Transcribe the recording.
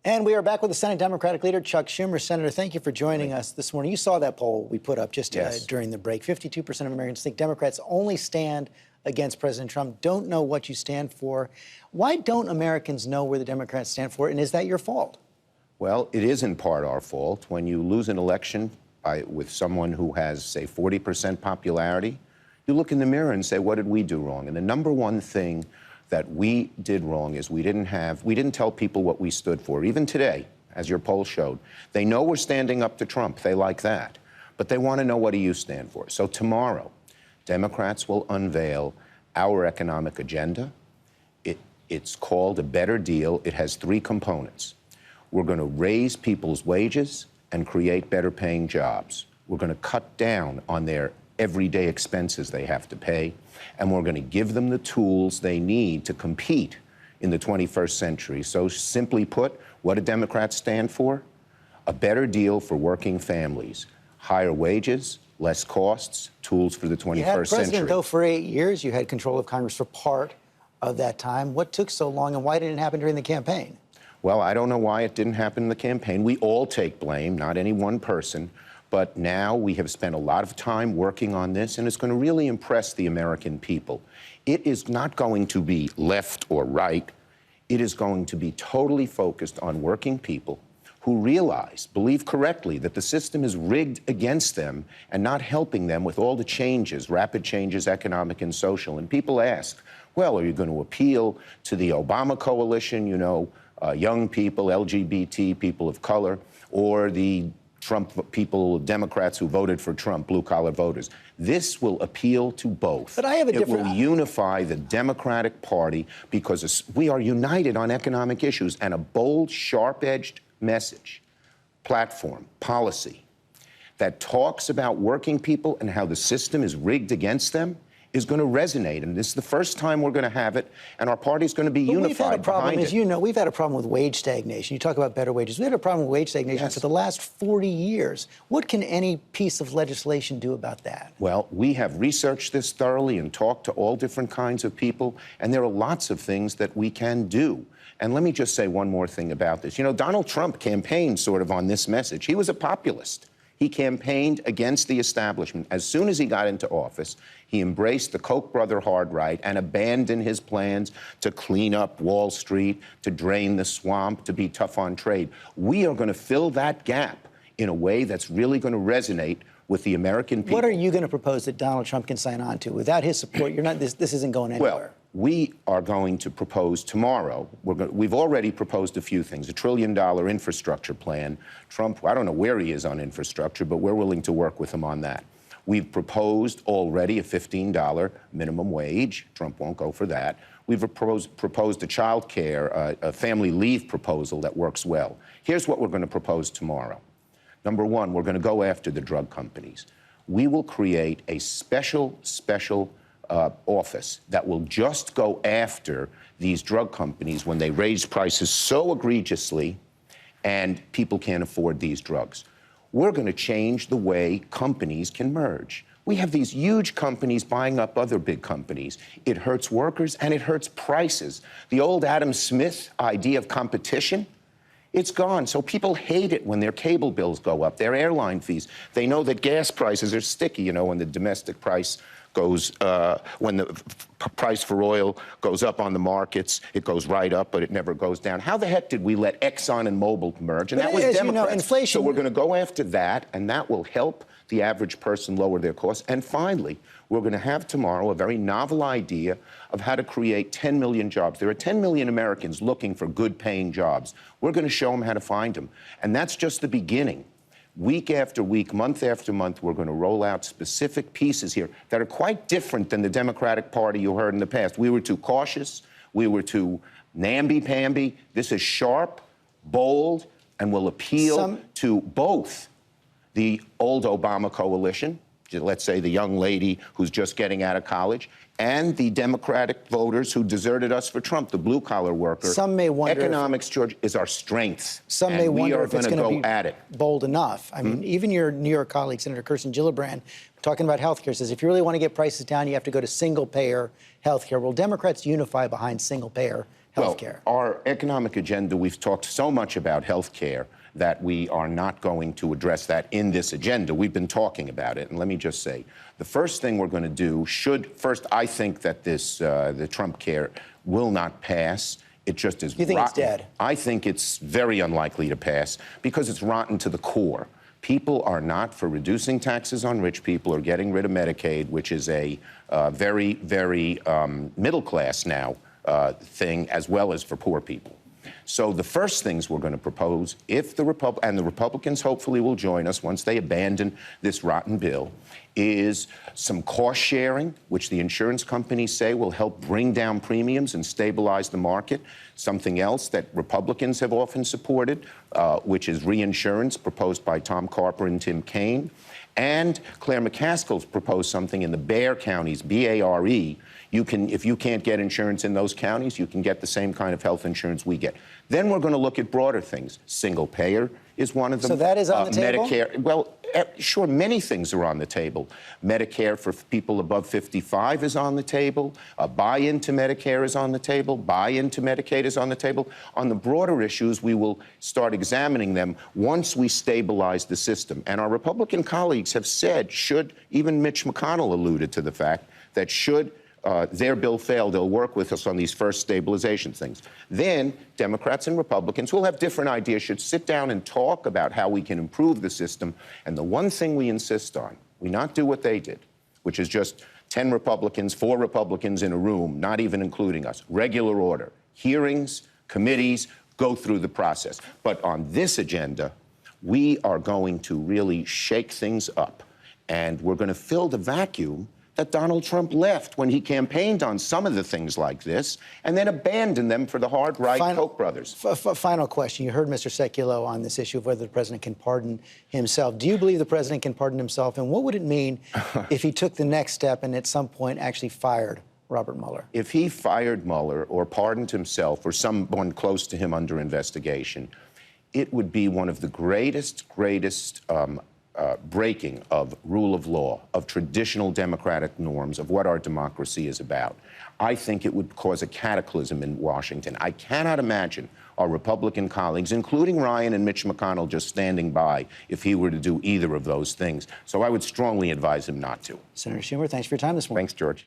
And we are back with the Senate Democratic leader, Chuck Schumer. Senator, thank you for joining us this morning. You saw that poll we put up just during the break. 52% of Americans think Democrats only stand against President Trump, don't know what you stand for. Why don't Americans know where the Democrats stand for, and is that your fault? Well, it is in part our fault. When you lose an election with someone who has, say, 40% popularity, you look in the mirror and say, what did we do wrong? And the number one thing that we did wrong is we didn't tell people what we stood for. Even today, as your poll showed, they know we're standing up to Trump. They like that. But they want to know, what do you stand for? So tomorrow, Democrats will unveil our economic agenda. It's called a better deal. It has three components. We're going to raise people's wages and create better paying jobs. We're going to cut down on their everyday expenses they have to pay, and we're going to give them the tools they need to compete in the 21st century. So simply put, what do Democrats stand for? A better deal for working families, higher wages, less costs, tools for the 21st century. You had president, though, for 8 years. You had control of Congress for part of that time. What took so long, and why didn't it happen during the campaign? Well, I don't know why it didn't happen in the campaign. We all take blame, not any one person. But now we have spent a lot of time working on this, and it's going to really impress the American people. It is not going to be left or right. It is going to be totally focused on working people who believe correctly, that the system is rigged against them and not helping them with all the changes, rapid changes, economic and social. And people ask, well, are you going to appeal to the Obama coalition, young people, LGBT, people of color, or the Trump people, Democrats who voted for Trump, blue-collar voters? This will appeal to both. But I have a different... It will unify the Democratic Party because we are united on economic issues, and a bold, sharp-edged message, platform, policy that talks about working people and how the system is rigged against them is going to resonate. And this is the first time we're going to have it, and our party's going to be unified we've had a problem, behind as it. you know, we've had a problem with wage stagnation. You talk about better wages. We had a problem with wage stagnation for the last 40 years. What can any piece of legislation do about that? Well, we have researched this thoroughly and talked to all different kinds of people, and there are lots of things that we can do. And let me just say one more thing about this. Donald Trump campaigned sort of on this message. He was a populist. He campaigned against the establishment. As soon as he got into office, he embraced the Koch brother hard right and abandoned his plans to clean up Wall Street, to drain the swamp, to be tough on trade. We are going to fill that gap in a way that's really going to resonate with the American people. What are you going to propose that Donald Trump can sign on to? Without his support, this isn't going anywhere. Well, we are going to propose tomorrow. We've already proposed a few things. $1 trillion infrastructure plan. Trump, I don't know where he is on infrastructure, but we're willing to work with him on that. We've proposed already a $15 minimum wage. Trump won't go for that. We've proposed a child care, a family leave proposal that works well. Here's what we're going to propose tomorrow. Number one, we're going to go after the drug companies. We will create a special office that will just go after these drug companies when they raise prices so egregiously and people can't afford these drugs. We're going to change the way companies can merge. We have these huge companies buying up other big companies. It hurts workers and it hurts prices. The old Adam Smith idea of competition, it's gone. So people hate it when their cable bills go up, their airline fees. They know that gas prices are sticky, when the domestic price goes, when the price for oil goes up on the markets, it goes right up, but it never goes down. How the heck did we let Exxon and Mobil merge? And that was Democrats. Inflation... So we're going to go after that, and that will help the average person lower their costs. And finally, we're going to have tomorrow a very novel idea of how to create 10 million jobs. There are 10 million Americans looking for good-paying jobs. We're going to show them how to find them. And that's just the beginning. Week after week, month after month, we're going to roll out specific pieces here that are quite different than the Democratic Party you heard in the past. We were too cautious. We were too namby-pamby. This is sharp, bold, and will appeal to both the old Obama coalition, let's say the young lady who's just getting out of college, and the Democratic voters who deserted us for Trump, the blue-collar worker. Some may wonder economics, George, is our strength. Some may wonder if it's going to go at it. Bold enough. I mean, even your New York colleague, Senator Kirsten Gillibrand, talking about health care, says if you really want to get prices down, you have to go to single-payer health care. Will Democrats unify behind single-payer health care? Well, our economic agenda, we've talked so much about health care that we are not going to address that in this agenda. We've been talking about it. And let me just say, the first thing we're going to do first, I think that the Trump care will not pass. It just is rotten. You think it's dead? I think it's very unlikely to pass because it's rotten to the core. People are not for reducing taxes on rich people or getting rid of Medicaid, which is a very, very middle class now thing, as well as for poor people. So the first things we're going to propose, if the Republicans hopefully will join us once they abandon this rotten bill, is some cost sharing, which the insurance companies say will help bring down premiums and stabilize the market. Something else that Republicans have often supported, which is reinsurance, proposed by Tom Carper and Tim Kaine. And Claire McCaskill's proposed something in the Bexar counties, B-A-R-E. If you can't get insurance in those counties, you can get the same kind of health insurance we get. Then we're going to look at broader things. Single payer is one of them. So that is on the table? Medicare, well, sure, many things are on the table. Medicare for people above 55 is on the table. Buy-in to Medicare is on the table. Buy-in to Medicaid is on the table. On the broader issues, we will start examining them once we stabilize the system. And our Republican colleagues have said, even Mitch McConnell alluded to the fact that should their bill fail, they'll work with us on these first stabilization things. Then Democrats and Republicans who will have different ideas should sit down and talk about how we can improve the system. And the one thing we insist on, we not do what they did, which is just 10 Republicans, 4 Republicans in a room, not even including us. Regular order, hearings, committees, go through the process. But on this agenda, we are going to really shake things up. And we're going to fill the vacuum that Donald Trump left when he campaigned on some of the things like this and then abandoned them for the hard right Koch brothers. Final question. You heard Mr. Sekulow on this issue of whether the president can pardon himself. Do you believe the president can pardon himself? And what would it mean if he took the next step and at some point actually fired Robert Mueller? If he fired Mueller or pardoned himself or someone close to him under investigation, it would be one of the greatest breaking of rule of law, of traditional democratic norms, of what our democracy is about. I think it would cause a cataclysm in Washington. I cannot imagine our Republican colleagues, including Ryan and Mitch McConnell, just standing by if he were to do either of those things. So I would strongly advise him not to. Senator Schumer, thanks for your time this morning. Thanks, George.